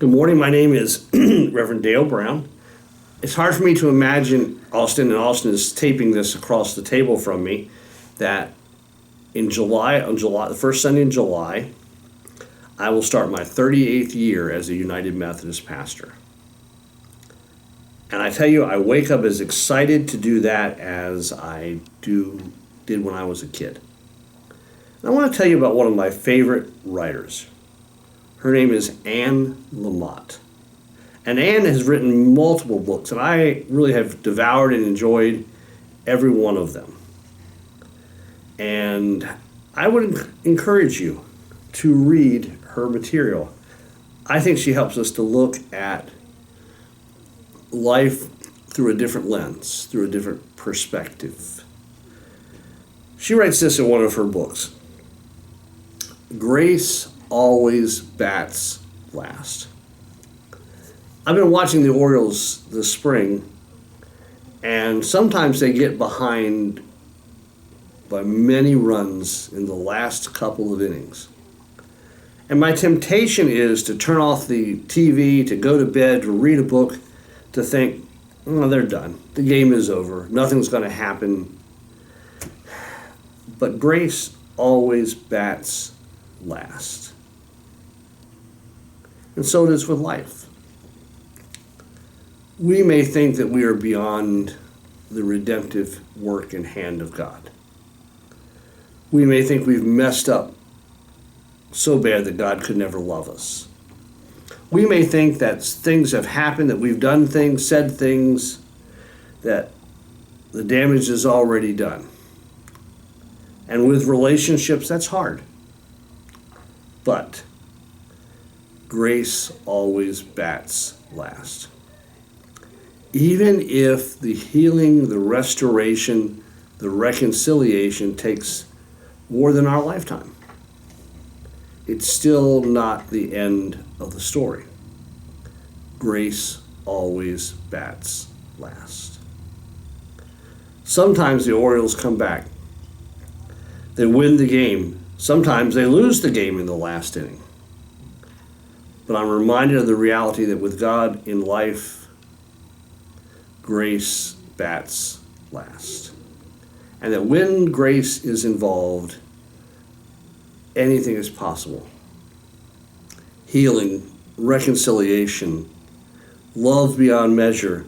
Good morning. My name is Reverend Dale Brown. It's hard for me to imagine Austin, and Austin is taping this across the table from me, that in the first Sunday in July, I will start my 38th year as a United Methodist pastor. And I tell you, I wake up as excited to do that as I did when I was a kid. And I want to tell you about one of my favorite writers. Her name is Anne Lamott. And Anne has written multiple books, and I really have devoured and enjoyed every one of them. And I would encourage you to read her material. I think she helps us to look at life through a different lens, through a different perspective. She writes this in one of her books: grace always bats last. I've been watching the Orioles this spring, and sometimes they get behind by many runs in the last couple of innings. And my temptation is to turn off the TV, to go to bed, to read a book, to think, oh, they're done. The game is over. Nothing's going to happen. But grace always bats last. And so it is with life. We may think that we are beyond the redemptive work and hand of God. We may think we've messed up so bad that God could never love us. We may think that things have happened, that we've done things, said things, that the damage is already done. And with relationships, that's hard. But grace always bats last. Even if the healing, the restoration, the reconciliation takes more than our lifetime, it's still not the end of the story. Grace always bats last. Sometimes the Orioles come back. They win the game. Sometimes they lose the game in the last inning. But I'm reminded of the reality that with God in life, grace bats last. And that when grace is involved, anything is possible. Healing, reconciliation, love beyond measure,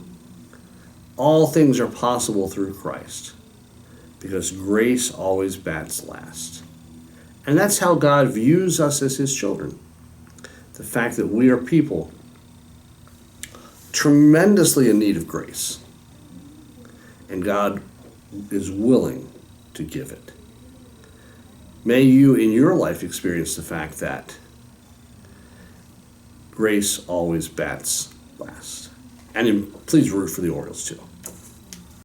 all things are possible through Christ, because grace always bats last. And that's how God views us as his children. The fact that we are people tremendously in need of grace, and God is willing to give it. May you in your life experience the fact that grace always bats last. And please root for the Orioles too.